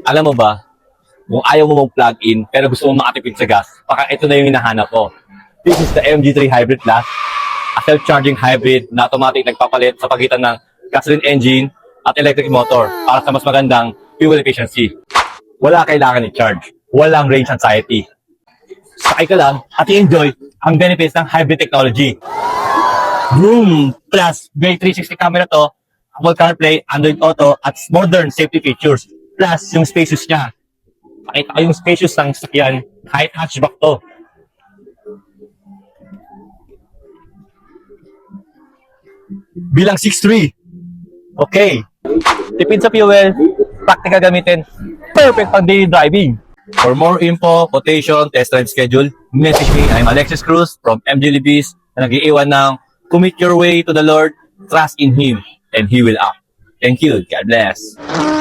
Alam mo ba, kung ayaw mo mag-plug in pero gusto mo makatipid sa gas, baka ito na yung hinahanap ko. This is the MG3 Hybrid Plus, a self-charging hybrid na automatic nagpapalit sa pagitan ng gasoline engine at electric motor para sa mas magandang fuel efficiency. Wala kailangan i-charge. Walang range anxiety. Sakay ka lang at i-enjoy ang benefits ng hybrid technology. Vroom! Plus, may 360 camera to, Apple CarPlay, Android Auto, at modern safety features. Plus, yung spacious niya. Pakita ko yung spacious ng sakyan, kahit hatchback to. Bilang 6'3". Okay. Tipid sa fuel, practical gamitin, perfect pang daily driving. For more info, quotation, test drive schedule, message me. I'm Alexis Cruz from MG Libis na nag-iiwan ng commit your way to the Lord, trust in Him, and He will act. Thank you. God bless.